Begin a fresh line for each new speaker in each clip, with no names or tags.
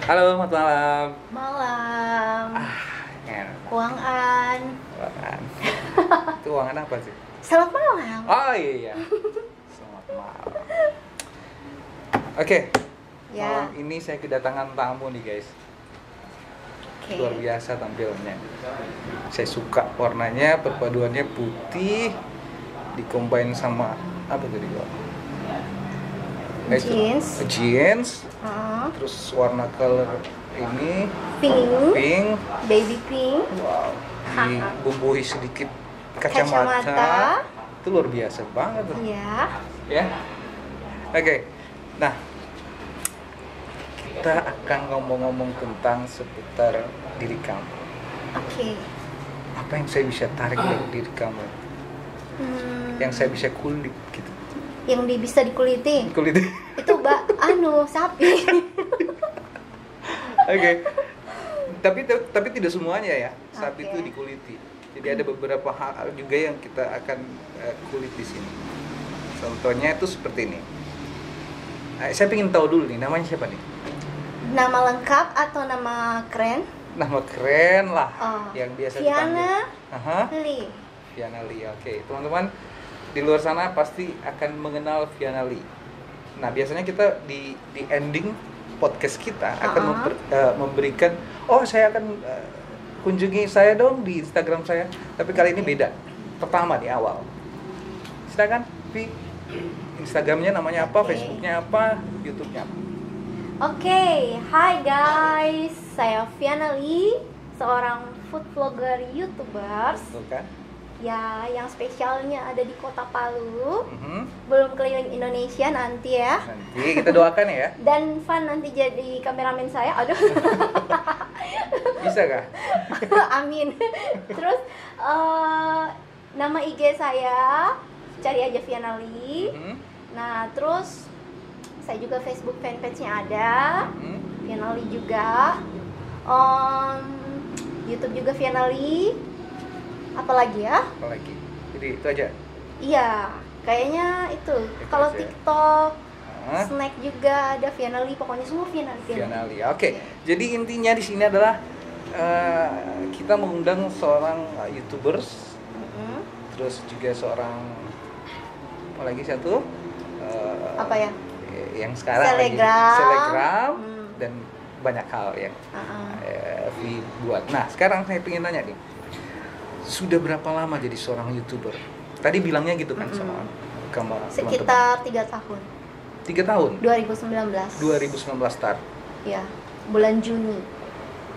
Halo, selamat malam.
Malam.
Enak.
Uangan.
Uangan. Itu uangan apa sih?
Selamat malam.
Oh iya. Selamat malam. Oke.
Ya.
Malam ini saya kedatangan tamu nih guys.
Oke.
Luar biasa tampilnya. Saya suka warnanya, perpaduannya putih dicombine sama apa tadi gua?
Jeans.
Jeans.
Uh,
Terus warna color ini
pink.
pink.
Baby pink.
Wow, dibumbui sedikit kacamata.
Kacamata.
Itu luar biasa banget tuh.
Iya.
Ya. Oke. Nah, kita akan ngomong-ngomong tentang seputar diri kamu.
Oke.
Apa yang saya bisa tarik dari diri kamu? Yang saya bisa kulik gitu.
Yang bisa dikuliti.
Kulit.
Itu sapi.
Oke. Tapi tidak semuanya ya. Sapi
Oke.
itu dikuliti. Jadi ada beberapa hal juga yang kita akan kulit di sini. Contohnya itu seperti ini. Saya ingin tahu dulu nih, namanya siapa nih?
Nama lengkap atau nama keren?
Nama keren lah,
Oh,
yang biasa
Viana
dipanggil. Aha,
Lee.
Viana Lee. Oke, teman-teman di luar sana pasti akan mengenal Viana Lee. Nah, biasanya kita di ending podcast kita akan memberikan, saya akan kunjungi saya dong di Instagram saya. Tapi kali ini beda. Pertama di awal. Silakan, Vi. Instagramnya namanya apa,
Oke.
Facebooknya apa, YouTube-nya apa?
Oke, hai guys. Saya Viana Lee, seorang food vlogger YouTubers.
Betul kan?
Ya, yang spesialnya ada di Kota Palu.
Mhm.
Belum keliling Indonesia nanti ya.
Nanti kita doakan ya.
Dan Van nanti jadi kameramen saya. Aduh.
Bisa kah?
Amin. Terus nama IG saya cari aja Viana Lee.
Mhm.
Nah, terus saya juga Facebook fanpage-nya ada.
Mhm.
Viana Lee juga. YouTube juga Viana Lee. Apalagi ya?
Apalagi. Jadi itu aja.
Iya, kayaknya itu.
Itu
Kalau
aja.
TikTok,
Hah?
snack juga ada Viana Lee, pokoknya semua Viana Lee.
Viana Lee. Oke. Jadi intinya di sini adalah kita mengundang seorang YouTubers,
Mm-mm.
terus juga seorang apalagi satu
Apa ya?
yang sekarang
Selegram.
lagi Selegram
Hmm.
dan banyak hal yang
Uh-uh.
Vi buat. Nah, sekarang saya pengen nanya nih. Sudah berapa lama jadi seorang YouTuber? Tadi bilangnya gitu kan sama teman-teman.
Sekitar 3 tahun.
3 tahun.
2019.
2019 start.
Ya, bulan Juni.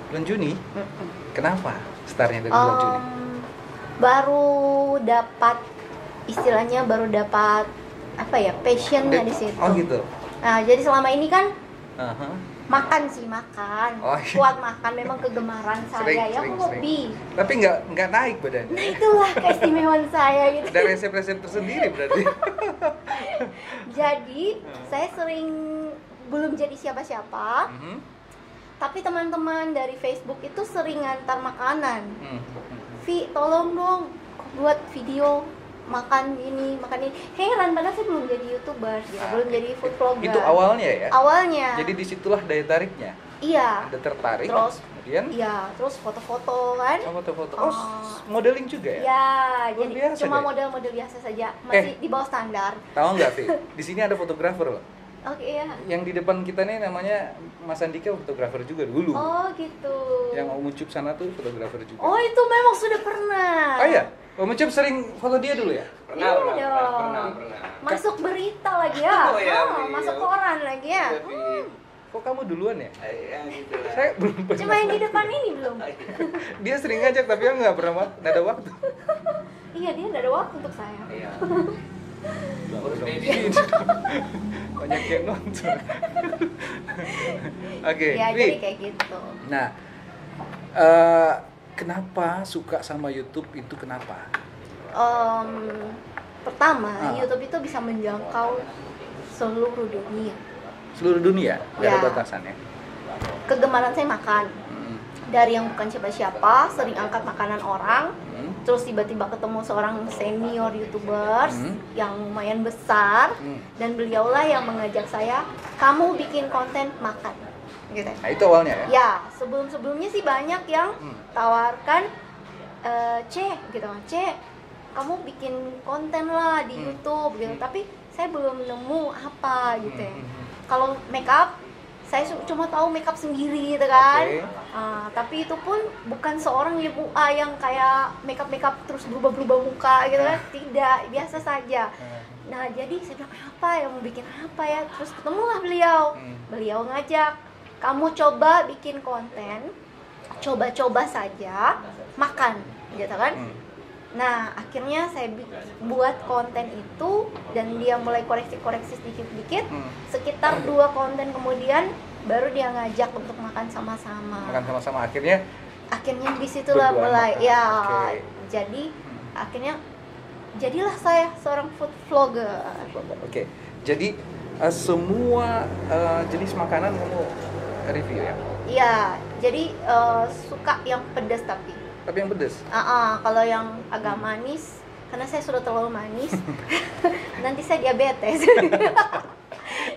Bulan Juni.
Mm-mm.
Kenapa startnya dari bulan Juni?
Baru dapat istilahnya apa ya, passionnya di situ.
Oh gitu.
Nah, jadi selama ini kan
Aha.
makan.
Oh, iya.
Kuat makan memang kegemaran saya ya, hobi.
Tapi nggak naik badannya.
Nah, itulah keistimewaan saya gitu.
Ada resep-resep tersendiri berarti.
Jadi, saya sering belum jadi siapa-siapa,
Mhm.
tapi teman-teman dari Facebook itu sering ngantar makanan.
Hmm.
Vi, tolong dong buat video makan ini. Heran, padahal saya belum jadi YouTuber, ya, belum jadi food vlogger.
Itu awalnya ya.
Awalnya.
Jadi disitulah daya tariknya.
Iya.
Ada tertarik.
Terus
kemudian
iya, terus foto-foto kan.
foto-foto.
Oh.
Modeling juga ya.
Ya,
Luar
jadi
biasa,
cuma
guys.
model-model biasa saja, masih di bawah standar.
Tahu nggak, Vi? Di sini ada fotografer loh.
Oke ya.
Yang di depan kita nih namanya Mas Andika, fotografer juga dulu.
Oh gitu.
Yang Om Ucup sana tuh fotografer juga.
Oh, itu memang sudah pernah.
Oh iya, Om Ucup sering foto dia dulu ya?
Iya dong. Masuk berita lagi ya.
Oh, iya, iya.
Masuk koran lagi ya.
Kok kamu duluan ya?
Ya gitu lah.
Saya belum pernah.
Cuma yang di depan ini belum.
Dia sering ngajak tapi aku nggak pernah nggak ada waktu.
Iya, dia nggak ada waktu untuk saya.
Iya.
Urus baby. Banyak yang nonton. Oke,
Ya,
Vi.
jadi kayak gitu.
Nah, kenapa suka sama YouTube itu kenapa?
Pertama, YouTube itu bisa menjangkau seluruh dunia.
Seluruh dunia, nggak ada
Ya.
batasannya.
Kegemaran saya makan.
Hmm.
Dari yang bukan siapa-siapa, sering angkat makanan orang,
Hmm.
terus tiba-tiba ketemu seorang senior YouTubers
Hmm.
yang lumayan besar,
Hmm.
dan beliaulah yang mengajak saya, kamu bikin konten makan. gitu.
Nah, itu awalnya ya?
Ya, sebelumnya sih banyak yang tawarkan C gitu, C kamu bikin konten lah di YouTube gitu, tapi saya belum nemu apa gitu ya. Kalau makeup, saya cuma tahu makeup sendiri gitu kan.
Okay.
Tapi itu pun bukan seorang ibu yang kayak makeup terus berubah muka gitu kan, tidak, biasa saja. Nah jadi saya bilang apa ya, mau bikin apa ya, terus ketemulah beliau ngajak, kamu coba bikin konten, coba-coba saja makan gitu kan. Nah akhirnya saya buat konten itu dan dia mulai koreksi sedikit-sedikit. Sekitar 2 konten kemudian baru dia ngajak untuk makan sama-sama.
Akhirnya
disitulah mulai
makan.
ya.
Okay.
Jadi akhirnya jadilah saya seorang food vlogger.
Oke. Jadi semua jenis makanan kamu review ya?
Iya. Jadi suka yang pedas tapi
yang pedas?
Kalau yang agak manis, karena saya sudah terlalu manis, nanti saya diabetes.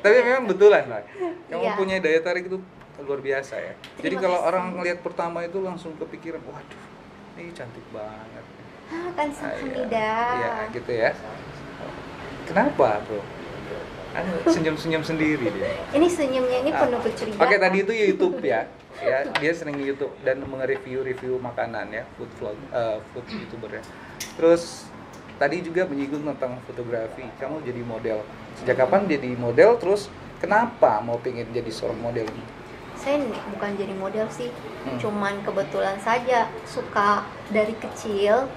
Tapi memang betulan lah, kamu
Iya.
punya daya tarik itu luar biasa ya. Jadi
Terima
kalau
kasih.
orang ngelihat pertama itu langsung kepikiran, waduh, ini cantik banget.
Kan Hamida.
Iya, gitu ya. Kenapa, bro? Senyum-senyum sendiri dia.
Ini senyumnya ini penuh kecurigaan.
Oke, tadi itu YouTube ya. Ya, dia sering YouTube dan nge-review makanan ya, food YouTuber ya. Terus tadi juga menyinggung tentang fotografi. Kamu jadi model. Sejak kapan jadi model? Terus kenapa mau pengen jadi seorang model?
Saya bukan jadi model sih, cuman kebetulan saja suka dari kecil.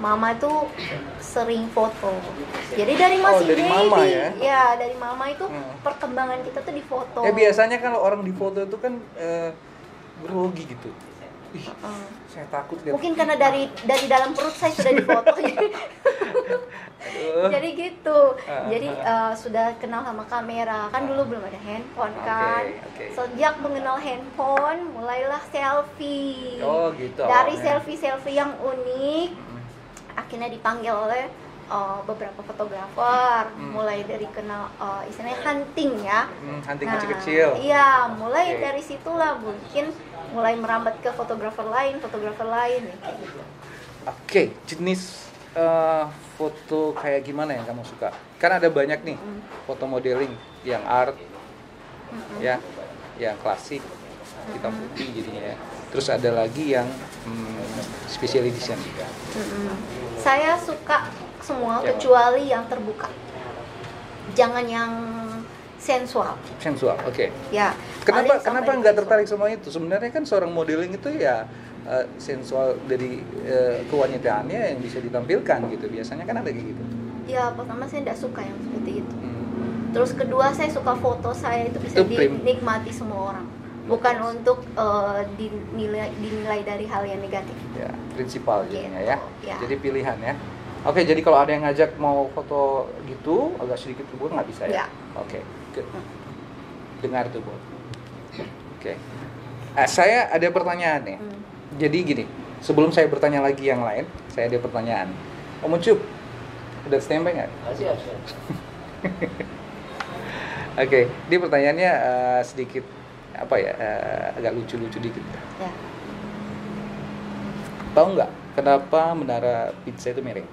Mama tuh sering foto. Jadi dari masih
dari
baby,
mama ya?
Ya dari mama itu perkembangan kita tuh di foto.
Ya biasanya kalau orang di foto itu kan grogi gitu. Ih, saya takut lihat.
Mungkin karena dari dalam perut saya sudah difoto. Jadi gitu. Jadi sudah kenal sama kamera. Kan dulu belum ada handphone kan.
Okay.
Sejak mengenal handphone, mulailah selfie.
Oh gitu.
Dari selfie yang unik, akhirnya dipanggil oleh beberapa fotografer. Mulai dari kenal istilahnya hunting ya.
Hunting kecil-kecil.
Iya, mulai dari situlah mungkin mulai merambat ke fotografer lain ya, kayak gitu.
Oke, jenis foto kayak gimana yang kamu suka? Kan ada banyak nih foto modeling, yang art, ya, yang klasik, hitam putih jadinya ya. Terus ada lagi yang special edition.
Saya suka semua kecuali yang terbuka. Jangan yang sensual.
Oke.
Ya.
Kenapa nggak tertarik sama itu? Sebenarnya kan seorang modeling itu ya sensual dari kewanitaannya yang bisa ditampilkan gitu. Biasanya kan ada kayak gitu.
Ya, pertama saya tidak suka yang seperti itu. Terus kedua saya suka foto saya itu bisa dinikmati semua orang. Bukan untuk dinilai dari hal yang negatif.
Ya, prinsipal jadinya ya.
Ya.
Jadi pilihan ya. Oke, jadi kalau ada yang ngajak mau foto gitu agak sedikit kebur nggak bisa ya?
Ya.
Oke. Dengar tuh, Bu. Oke. Saya ada pertanyaan nih. Jadi gini, sebelum saya bertanya lagi yang lain, saya ada pertanyaan. Om Ucup, udah standby nggak?
Siap.
Oke, ini pertanyaannya sedikit apa ya, agak lucu-lucu dikit.
Ya.
Tahu nggak kenapa menara pizza itu miring?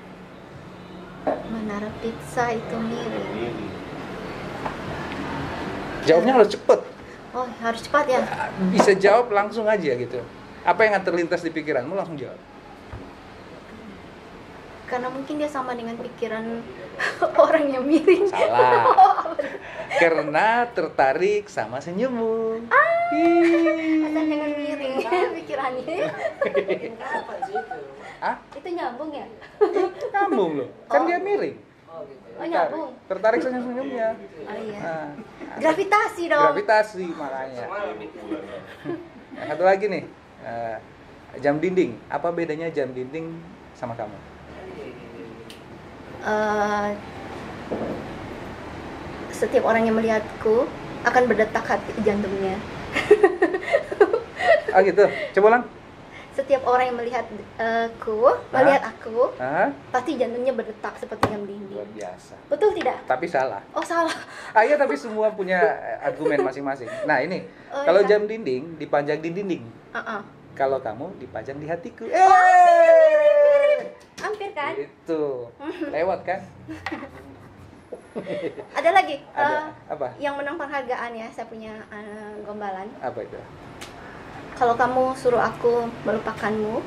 Menara pizza itu miring.
Jawabnya harus cepet.
Oh, harus cepat ya.
Bisa jawab langsung aja gitu. Apa yang terlintas di pikiranmu langsung jawab.
Karena mungkin dia sama dengan pikiran orang yang miring.
Salah. Karena tertarik sama senyummu.
Asal jangan miring pikirannya.
Kapan sih itu?
Itu nyambung ya?
Nyambung loh. Kan dia miring.
Oh, nyambung.
Tertarik senyum-senyumnya.
Oh iya.
Nah,
Gravitasi dong.
gravitasi makanya. Nah, satu lagi nih. Jam dinding. Apa bedanya jam dinding sama kamu?
Setiap orang yang melihatku akan berdetak hati jantungnya.
Ah gitu. Coba ulang.
setiap orang yang melihat aku,
Hah?
pasti jantungnya berdetak seperti jam
Luar
dinding.
biasa.
Betul tidak?
Tapi salah.
Oh salah.
Iya, tapi semua punya argumen masing-masing. Nah ini,
Oh,
kalau
iya.
jam dinding dipajang di dinding, kalau kamu dipajang di hatiku.
Hampir kan?
Itu lewat kan?
Ada lagi.
Ada apa?
Yang menang penghargaan ya, saya punya gombalan.
Apa itu?
Kalau kamu suruh aku melupakanmu,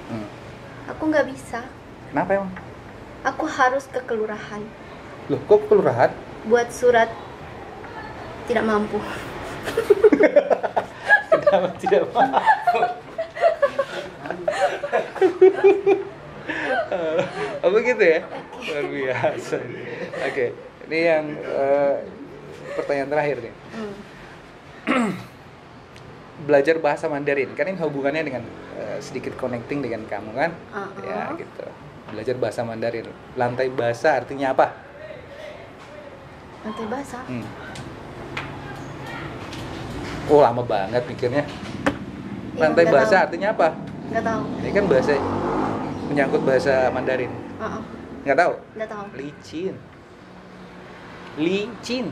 aku nggak bisa.
Kenapa emang?
Aku harus ke kelurahan
Loh, kok kelurahan?
buat surat tidak mampu.
Kenapa tidak mau? Apa gitu ya? Luar biasa. Oke, ini yang pertanyaan terakhir nih. Belajar bahasa Mandarin, kan ini hubungannya dengan sedikit connecting dengan kamu kan? Ya gitu. Belajar bahasa Mandarin. Lantai bahasa artinya apa?
Lantai basah.
Oh, lama banget mikirnya.
Iya,
Lantai
nggak
bahasa
tahu.
artinya apa?
Nggak tahu.
Ini kan bahasa menyangkut bahasa Mandarin. Nggak tahu?
Nggak tahu.
Licin. Licin.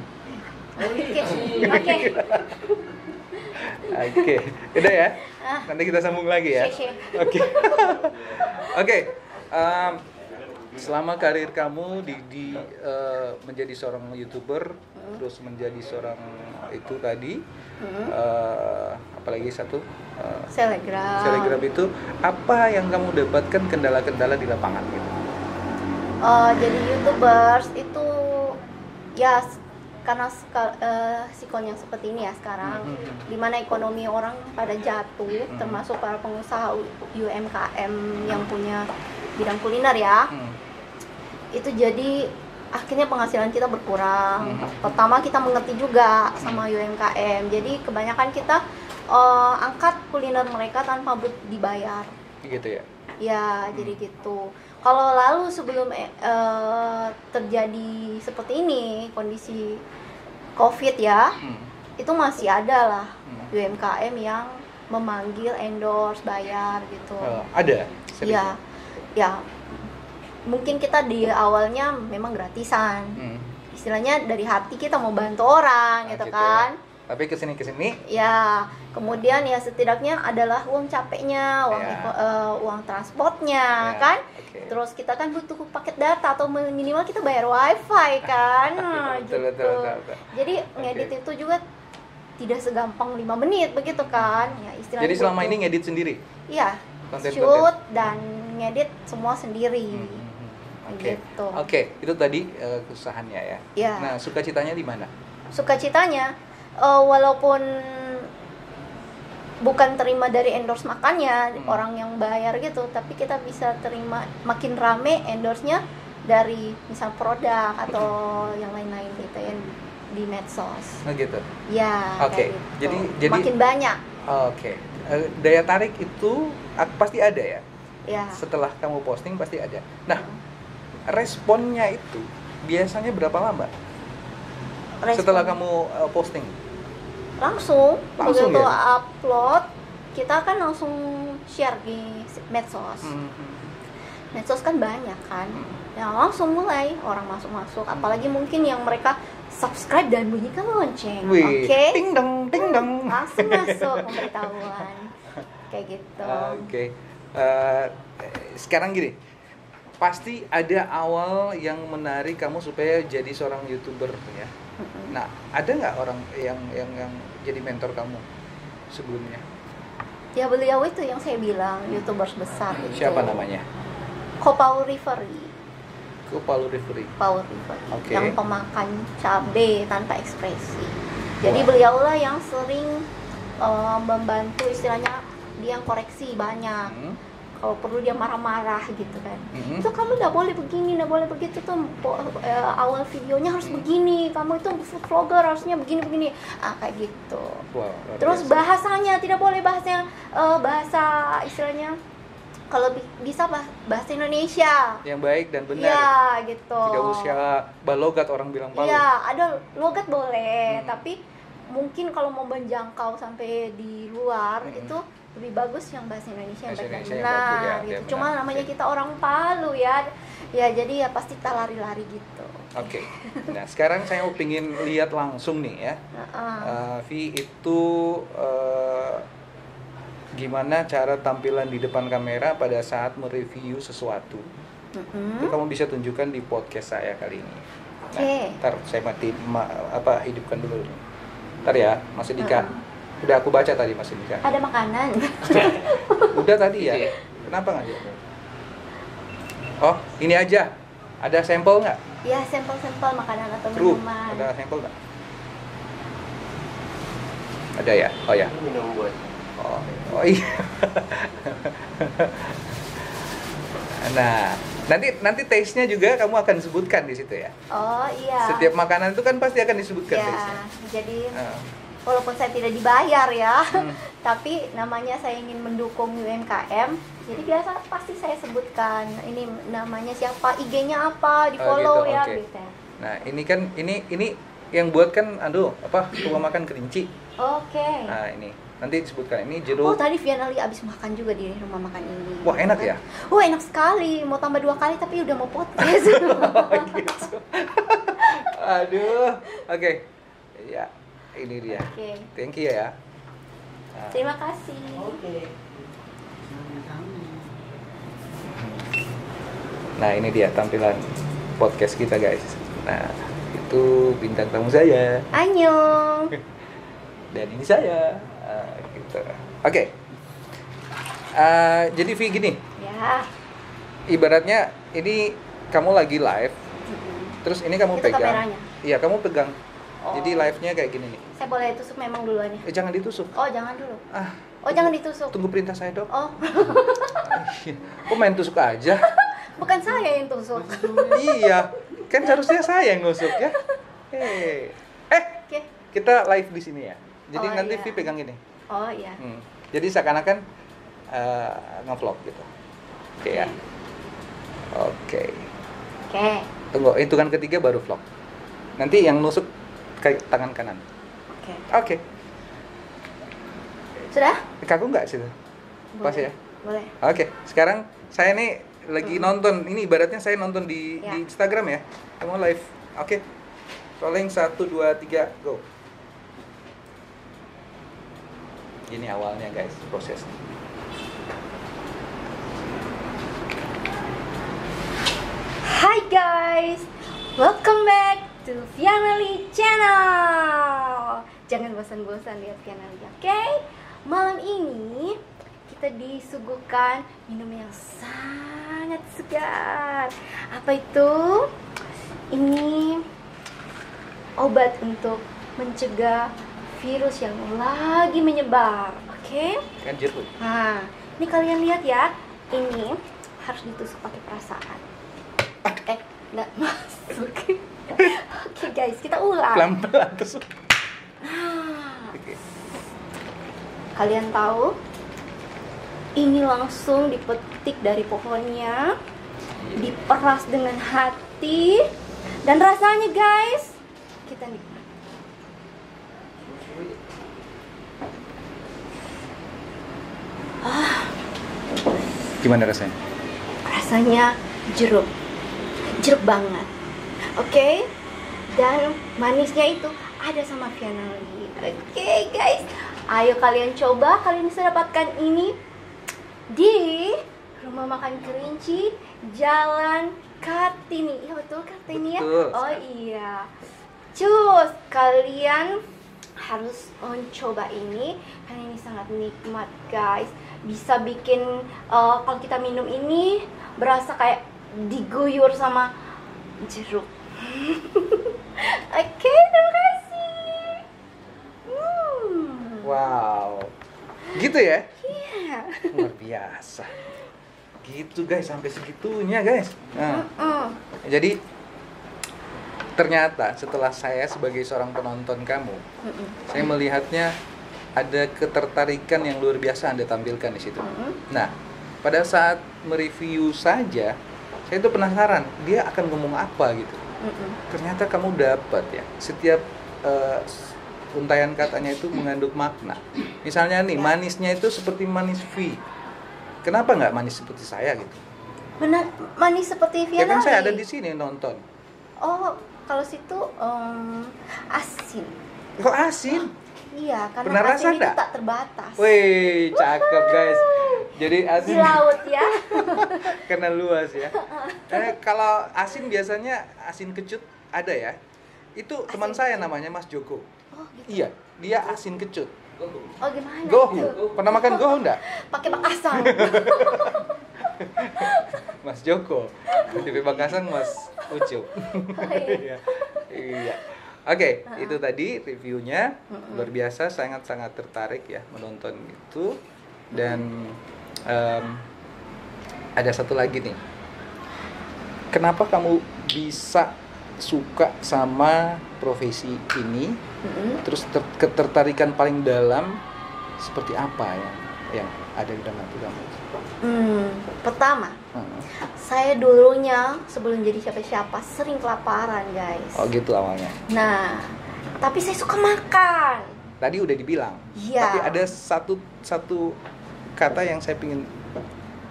Oke.
Oke, udah ya. Nanti kita sambung lagi ya.
Share.
Oke. Oke. Selama karir kamu di menjadi seorang YouTuber, terus menjadi seorang itu tadi, apalagi satu Selegram itu, apa yang kamu dapatkan kendala-kendala di lapangan gitu?
Jadi YouTubers itu ya karena sikon yang seperti ini ya sekarang, dimana ekonomi orang pada jatuh, termasuk para pengusaha UMKM yang punya bidang kuliner ya, itu jadi akhirnya penghasilan kita berkurang. Pertama kita mengerti juga sama UMKM, jadi kebanyakan kita angkat kuliner mereka tanpa dibayar.
Gitu ya?
Ya, jadi gitu. Kalau lalu sebelum terjadi seperti ini, kondisi COVID ya, itu masih ada lah UMKM yang memanggil endorse, bayar gitu.
Ada?
Iya, ya. Mungkin kita di awalnya memang gratisan. Istilahnya dari hati kita mau bantu orang gitu kan.
Ya. Tapi kesini
ya, kemudian ya setidaknya adalah uang capeknya, uang transportnya kan. Terus kita kan butuh paket data atau minimal kita bayar wifi kan. Betul. Jadi ngedit itu juga tidak segampang 5 menit begitu kan ya, istilahnya.
Jadi selama ini ngedit sendiri?
Iya, shoot dan ngedit semua sendiri.
Oke, itu tadi kesusahannya ya.
Ya.
Nah, sukacitanya di mana?
Sukacitanya walaupun bukan terima dari endorse makannya orang yang bayar gitu, tapi kita bisa terima makin rame endorse-nya dari misal produk atau yang lain-lain gitu ya di medsos.
Oh gitu.
Ya.
Oke.
Gitu.
Jadi
makin banyak.
Oke. Daya tarik itu pasti ada ya.
Ya.
Setelah kamu posting pasti ada. Nah, responnya itu biasanya berapa lama? Setelah kamu posting?
Langsung begitu
ya?
upload kita kan langsung share di medsos. Medsos kan banyak kan, ya langsung mulai orang masuk, apalagi mungkin yang mereka subscribe dan bunyikan lonceng. Oke.
Ding dong.
Langsung masuk pemberitahuan kayak gitu.
Oke. Sekarang gini, pasti ada awal yang menarik kamu supaya jadi seorang YouTuber ya. Nah, ada nggak orang yang jadi mentor kamu sebelumnya?
Ya beliau itu yang saya bilang YouTubers besar itu.
Siapa namanya?
Paul Rivery.
Paul Rivery.
Okay. Yang pemakan cabai tanpa ekspresi. Jadi beliaulah yang sering membantu, istilahnya dia yang koreksi banyak. Kalau perlu dia marah-marah gitu kan. Itu kamu nggak boleh begini, nggak boleh begitu tuh. Awal videonya harus begini. Kamu itu food vlogger harusnya begini. Kayak gitu.
Wow,
terus bahasanya tidak boleh bahasa istilahnya. Kalau bisa bahasa Indonesia
yang baik dan benar.
Ya gitu.
Tidak usah balogat, orang bilang balogat.
Ya, ada logat boleh, tapi mungkin kalau mau menjangkau sampai di luar itu lebih bagus yang bahasa Indonesia yang
Bahasa
baik dan
Indonesia yang bagus,
benar
ya,
gitu.
ya,
Cuma
benar.
namanya
Oke.
kita orang Palu ya. Ya jadi ya pasti kita lari-lari gitu.
Oke. Nah, sekarang saya mau pingin lihat langsung nih ya. Vi itu gimana cara tampilan di depan kamera pada saat mereview sesuatu. Itu kamu bisa tunjukkan di podcast saya kali ini. Nah,
Oke.
ntar saya hidupkan dulu. Ntar ya, Mas Dika. Udah aku baca tadi Mas Dika.
Ada makanan.
Udah tadi ya. Kenapa nggak dia? Oh, ini aja. Ada sampel nggak?
Ya sampel-sampel makanan atau
True.
minuman.
Ada sampel nggak? Ada ya? Oh ya.
Minum buat.
Oh iya. Nah, nanti taste-nya juga kamu akan sebutkan di situ ya.
Oh iya.
Setiap makanan itu kan pasti akan disebutkan
ya,
taste-nya.
jadi
Ah.
walaupun saya tidak dibayar ya,
Hmm.
tapi namanya saya ingin mendukung UMKM, jadi biasa pasti saya sebutkan ini namanya siapa, IG-nya apa, di follow
gitu,
ya
oke.
gitu.
Nah, ini kan ini yang buat kan rumah makan Kerinci.
Oke.
Nah, ini nanti disebutkan ini
Oh
jeruk.
tadi Vianali abis makan juga di rumah makan ini.
Wah, enak ya?
Wah enak sekali, mau tambah 2 kali tapi udah mau podcast.
Gitu. Aduh. Oke. Ya, ini dia.
Oke.
Thank you ya. Nah,
Terima kasih.
Oke.
nah, ini dia tampilan podcast kita, guys. Nah, itu bintang tamu saya
Annyeong.
dan ini saya. Gitu. Oke. Jadi Vi gini,
Ya.
ibaratnya ini kamu lagi live, terus ini kamu
Itu
pegang.
kameranya.
Iya, kamu pegang.
Oh.
Jadi live-nya kayak gini nih.
Saya boleh tusuk memang duluan ya?
Jangan ditusuk.
Oh jangan dulu.
Ah,
Oh jangan ditusuk.
tunggu perintah saya, Dok.
Oh
Kok main tusuk aja?
bukan saya yang tusuk.
Iya, kan seharusnya saya yang nusuk ya. Hei.
Oke.
Kita live di sini ya. Jadi
Oh,
nanti
iya.
Vi pegang ini.
Oh iya.
Jadi seakan-akan nge-vlog gitu. Oke ya. Oke.
Oke.
Tunggu, hitungan ketiga baru vlog. Nanti yang nusuk ke tangan kanan.
Oke.
Oke.
Sudah?
Kaku nggak situ? Pas ya?
Boleh.
Oke. Sekarang saya nih lagi nonton. Ini ibaratnya saya nonton di
Ya.
Instagram ya. Kamu live. Oke. Rolling 1 2 3 go. Ini awalnya guys, prosesnya.
Hai guys, welcome back to Vianali Channel. Jangan bosan-bosan lihat Vianali, oke? Malam ini kita disuguhkan minum yang sangat segar. Apa itu? Ini obat untuk mencegah virus yang lagi menyebar, oke?
Kan jeruk.
Nah, ini kalian lihat ya, ini harus ditusuk pakai perasaan. Nggak masuk. Oke guys, kita ulang.
Pelan-pelan tusuk.
Nah,
Oke.
kalian tahu? Ini langsung dipetik dari pohonnya, diperas dengan hati, dan rasanya guys, kita nikmat.
Gimana rasanya?
Rasanya jeruk banget, oke? Dan manisnya itu ada sama Vianali. Oke guys, ayo kalian coba. Kalian bisa dapatkan ini di Rumah Makan Kerinci, Jalan Kartini. Iya betul Kartini ya?
Betul.
Oh iya. Cus, kalian harus mencoba ini karena ini sangat nikmat guys. Bisa bikin kalau kita minum ini berasa kayak diguyur sama jeruk. Oke, terima kasih.
Wow. Gitu ya?
Iya.
Luar biasa. Gitu guys, sampai segitunya guys. Nah, jadi ternyata setelah saya sebagai seorang penonton kamu, saya melihatnya ada ketertarikan yang luar biasa Anda tampilkan di situ. Nah, pada saat mereview saja, saya itu penasaran dia akan ngomong apa gitu. Ternyata kamu dapat ya. Setiap untayan katanya itu mengandung makna. Misalnya nih, manisnya itu seperti manis V. Kenapa nggak manis seperti saya gitu?
Benar, manis seperti
Ya kan
Vianali.
saya ada di sini nonton.
Oh, kalau situ asin.
Kok asin?
Iya, karena
Pernah rasa
asin itu
nggak?
tak terbatas.
Wih, cakep guys. Jadi
Di
asin
laut ya.
karena luas ya. Kalau asin biasanya asin kecut ada ya. Itu teman
Asin
saya
kecut.
namanya Mas Joko.
Oh, gitu.
Iya, dia asin kecut.
Oh, gimana
Gohu.
itu?
Pernah makan gohu enggak?
Pakai Pakasang.
Mas Joko. Di Pamekasan Mas Ucup.
iya.
Iya. Oke, itu tadi reviewnya luar biasa, sangat-sangat tertarik ya menonton itu. Dan ada satu lagi nih. Kenapa kamu bisa suka sama profesi ini? Terus ketertarikan paling dalam seperti apa yang ada di dalam hati kamu?
Pertama, saya dulunya sebelum jadi siapa-siapa sering kelaparan, guys.
Oh gitu awalnya.
Nah, tapi saya suka makan.
Tadi udah dibilang.
Iya.
Tapi ada satu kata yang saya ingin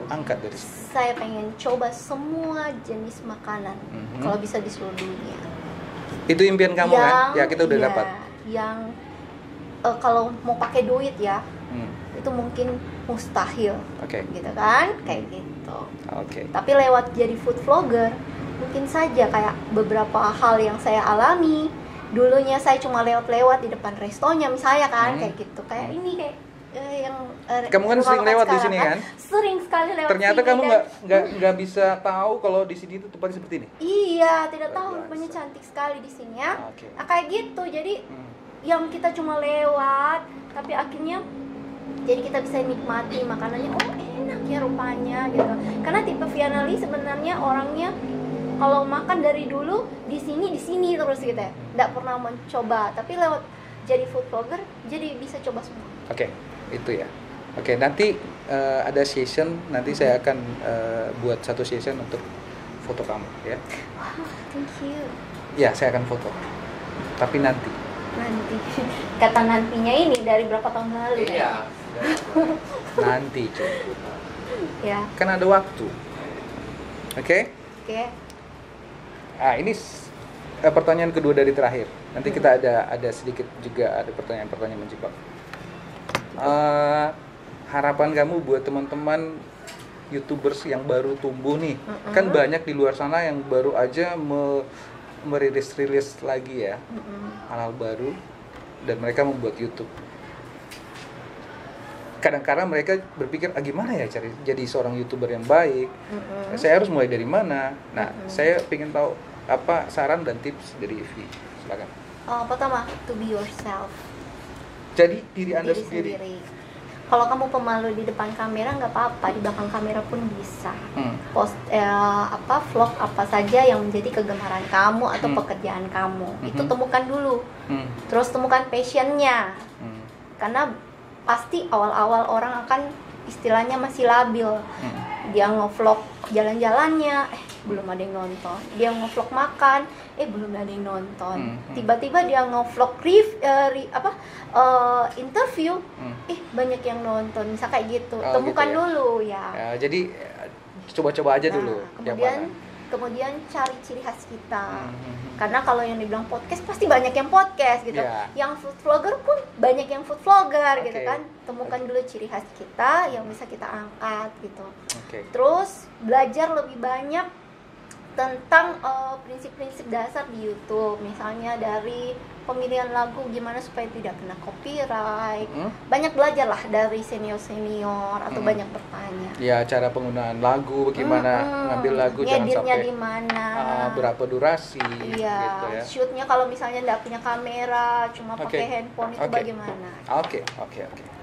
angkat dari sini.
Saya pengen coba semua jenis makanan, kalau bisa di seluruh dunia.
Itu impian kamu kan? Ya kita udah
iya,
dapat.
Yang kalau mau pakai duit ya,
Hmm.
itu mungkin mustahil.
Oke.
Gitu kan? Kayak gitu.
Oke.
Tapi lewat jadi food vlogger, mungkin saja kayak beberapa hal yang saya alami. Dulunya saya cuma lewat-lewat di depan restonya misalnya kan, kayak gitu. Kayak ini kayak yang
Kamu kan sering lewat di sini kan?
Sering sekali lewat
Ternyata
sini
kamu
dan-
nggak bisa tahu kalau di sini itu tempatnya seperti ini.
Iya, tidak tahu
Luar
rupanya
biasa.
cantik sekali di sini ya.
Oke.
Nah, kayak gitu. Jadi yang kita cuma lewat, tapi akhirnya jadi kita bisa nikmati makanannya. Oh, enak ya rupanya gitu. Karena tipe Vianali sebenarnya orangnya kalau makan dari dulu di sini terus gitu ya. Nggak pernah mencoba, tapi lewat jadi food vlogger jadi bisa coba semua.
Oke, itu ya. Oke, nanti ada session. Nanti saya akan buat satu session untuk foto kamu ya.
Wow, thank you.
Ya, saya akan foto. Tapi nanti.
Nanti. Kata nantinya ini dari berapa tahun lalu ya?
Iya.
Nanti, cuy.
Ya,
Kan ada waktu. Oke?
oke.
Ini pertanyaan kedua dari terakhir. Nanti kita ada sedikit juga ada pertanyaan-pertanyaan menjebak. Harapan kamu buat teman-teman YouTubers yang baru tumbuh nih, kan banyak di luar sana yang baru aja merilis lagi ya hal-hal baru dan mereka membuat YouTube. Kadang-kadang mereka berpikir gimana ya cari jadi seorang YouTuber yang baik. Saya harus mulai dari mana? Nah, saya ingin tahu apa saran dan tips dari Ivy. Silakan.
Pertama, to be yourself.
Jadi diri Anda
Diri
sendiri.
Kalau kamu pemalu di depan kamera nggak apa-apa, di belakang kamera pun bisa. Post vlog apa saja yang menjadi kegemaran kamu atau pekerjaan kamu. Itu temukan dulu. Terus temukan passionnya. Karena pasti awal-awal orang akan istilahnya masih labil. Dia nge-vlog jalan-jalannya, belum ada yang nonton. Dia nge-vlog makan, belum ada yang nonton. Tiba-tiba dia nge-vlog interview, banyak yang nonton. Misal kayak gitu.
Oh,
Temukan
gitu ya.
dulu ya.
Jadi coba-coba aja dulu.
Nah,
yang
kemudian cari ciri khas kita.
mana.
Karena kalau yang dibilang podcast pasti banyak yang podcast gitu.
Yeah.
Yang food vlogger pun banyak yang food vlogger gitu
Oke.
kan. Temukan dulu ciri khas kita yang bisa kita angkat gitu.
Oke.
Terus belajar lebih banyak tentang prinsip-prinsip dasar di YouTube. Misalnya dari pemilihan lagu gimana supaya tidak kena copyright. Banyak belajar lah dari senior-senior atau banyak bertanya.
Ya, cara penggunaan lagu, bagaimana ngambil lagu jangan
ngeditnya
sampai
di mana.
berapa durasi
Iya,
gitu ya.
shootnya kalau misalnya nggak punya kamera, cuma
Oke.
pakai handphone itu
Oke.
bagaimana?
Oke.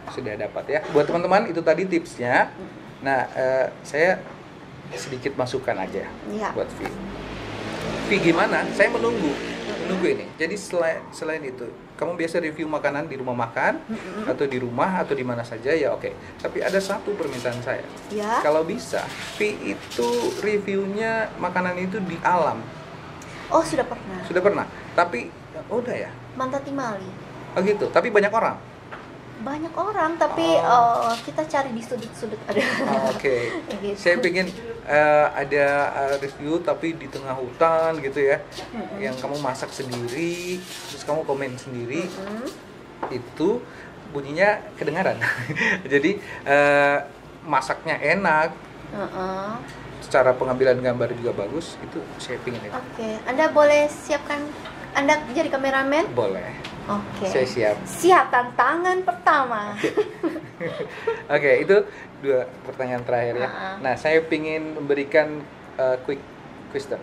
Sudah dapat ya. Buat teman-teman itu tadi tipsnya. Nah, saya sedikit masukan aja
Iya.
buat Vi. Vi gimana? Saya menunggu ini. Jadi selain itu, kamu biasa review makanan di rumah makan atau di rumah atau di mana saja ya oke. Tapi ada satu permintaan saya.
Ya.
Kalau bisa, Vi itu reviewnya makanan itu di alam.
Oh, sudah pernah.
Sudah pernah. Tapi udah ya.
Manta Timali.
Oh gitu, tapi banyak orang.
Banyak orang, tapi kita cari di sudut-sudut ada.
Oke.
Gitu.
Saya pengen ada review tapi di tengah hutan gitu ya, yang kamu masak sendiri, terus kamu komen sendiri, itu bunyinya kedengaran. Jadi masaknya enak, secara pengambilan gambar juga bagus, itu saya pengen itu.
Oke, Anda boleh siapkan, Anda jadi kameramen?
Boleh.
Oke.
Saya siap.
Siap, tantangan pertama.
Oke, itu 2 pertanyaan terakhir ya. Nah, saya ingin memberikan quick question.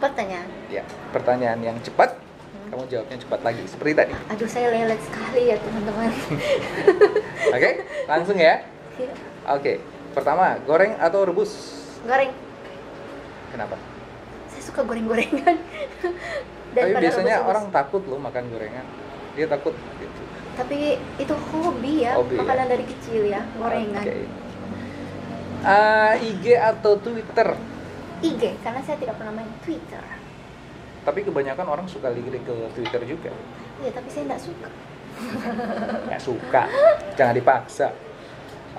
Pertanyaan.
Ya, pertanyaan yang cepat. Kamu jawabnya cepat lagi, seperti tadi.
Aduh, saya lelet sekali ya teman-teman.
Oke, langsung ya.
Iya.
Oke, pertama, goreng atau rebus?
Goreng.
Kenapa?
Saya suka goreng-gorengan.
Tapi biasanya
rebus-rebus.
orang takut loh makan gorengan. Dia takut gitu.
Tapi itu hobi ya,
Hobi,
makanan
ya.
dari kecil ya, gorengan.
Oke. IG atau Twitter?
IG, karena saya tidak pernah main Twitter.
Tapi kebanyakan orang suka lirik ke Twitter juga.
Iya, tapi saya tidak suka.
Nggak suka, jangan dipaksa.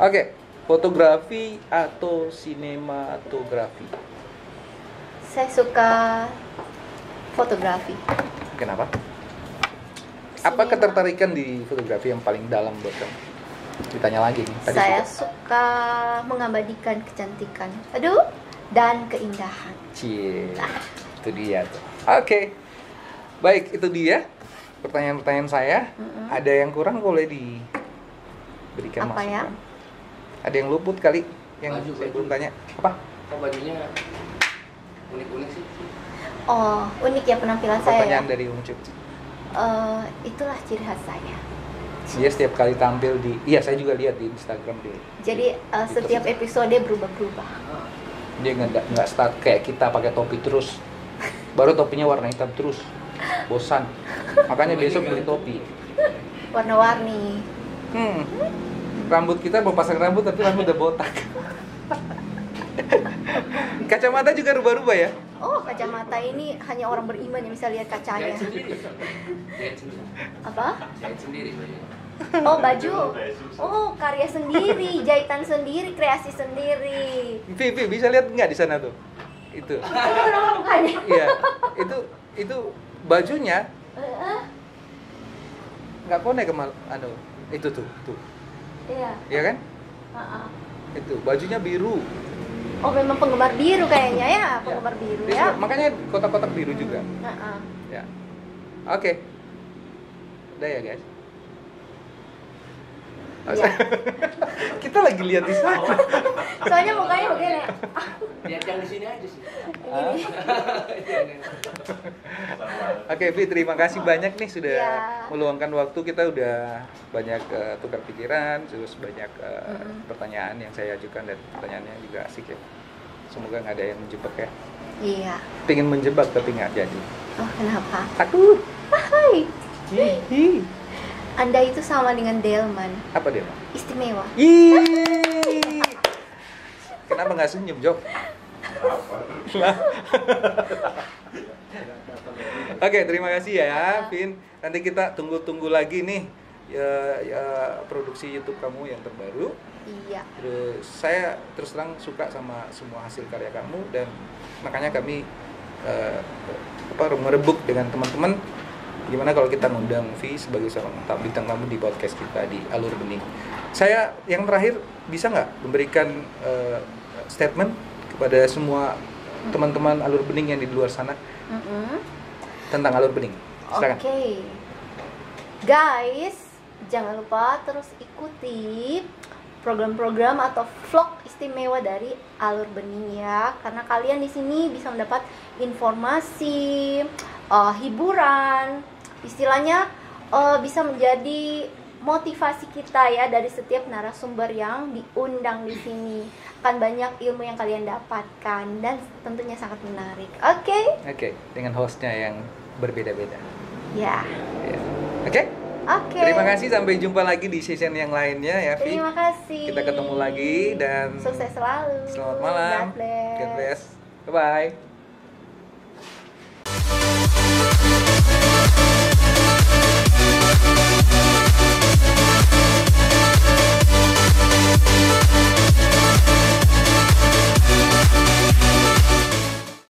Oke, fotografi atau sinematografi?
Saya suka fotografi.
Kenapa? Apa ketertarikan di fotografi yang paling dalam buat kamu? Ditanya lagi nih. Tadi
Saya
sudah.
suka mengabadikan kecantikan, dan keindahan.
Cie, itu dia tuh. Oke, baik, itu dia pertanyaan-pertanyaan saya. Ada yang kurang boleh diberikan
Apa ya?
masukan. Ada yang luput kali yang
Baju,
saya
baju.
belum tanya. Apa?
Kok bajunya unik-unik sih?
Oh, unik ya penampilan saya ya.
Pertanyaan dari Ucup.
Itulah ciri khas saya.
Dia setiap kali tampil di, iya saya juga lihat di Instagram dia.
Jadi setiap episode berubah-ubah.
Dia nggak start kayak kita pakai topi terus. Baru topinya warna hitam terus. Bosan. Makanya besok beli topi.
Warna-warni.
Rambut kita mau pasang rambut tapi rambut udah botak. Kacamata juga rubah-rubah ya?
Oh, kacamata ini hanya orang beriman yang bisa lihat kacanya.
Jahit sendiri. Jahit sendiri.
Apa?
Jahit sendiri.
Oh, baju. Oh, karya sendiri, jahitan sendiri, kreasi sendiri.
Vivi bisa lihat nggak di sana tuh? Itu.
Bukannya.
Iya. Itu bajunya nggak konek ke itu tuh.
Iya.
Iya kan? Itu bajunya biru.
Oh, memang penggemar biru kayaknya ya, penggemar biru
Dia
ya.
suka- makanya kotak-kotak biru juga. Ya. Oke. Udah ya, guys.
Iya.
Kita lagi lihat di sana.
Soalnya mukanya begini.
Lihat yang di sini aja sih.
Ini.
Oke, Vi, terima kasih banyak nih sudah
Iya.
meluangkan waktu. Kita udah banyak tukar pikiran, terus banyak pertanyaan yang saya ajukan dan pertanyaannya juga asik ya. Semoga nggak ada yang menjebak ya.
Iya.
Pengen menjebak tapi nggak jadi.
Oh, kenapa?
Takut.
Hai.
Hihi.
Anda itu sama dengan Delman.
Apa dia, Mak?
Istimewa.
Ih. Kenapa nggak senyum, Jok? Oke, terima kasih ya, Vin. Nanti kita tunggu lagi nih produksi YouTube kamu yang terbaru.
Iya.
Terus saya terus terang suka sama semua hasil karya kamu dan makanya kami merebut dengan teman-teman gimana kalau kita ngundang Vi sebagai seorang bintang tamu di podcast kita di Alur Bening. Saya yang terakhir bisa nggak memberikan statement kepada semua teman-teman Alur Bening yang di luar sana tentang Alur Bening. Silakan.
Oke. Guys, jangan lupa terus ikuti program-program atau vlog istimewa dari Alur Bening ya, karena kalian di sini bisa mendapat informasi, hiburan, istilahnya bisa menjadi motivasi kita ya dari setiap narasumber yang diundang di sini. Akan banyak ilmu yang kalian dapatkan dan tentunya sangat menarik. Oke?
Dengan hostnya yang berbeda-beda.
Ya.
Ya. Oke?
Oke.
Terima kasih, sampai jumpa lagi di season yang lainnya ya, Vi.
Terima kasih.
Kita ketemu lagi dan
Sukses selalu.
selamat malam.
God bless.
God bless. Bye-bye.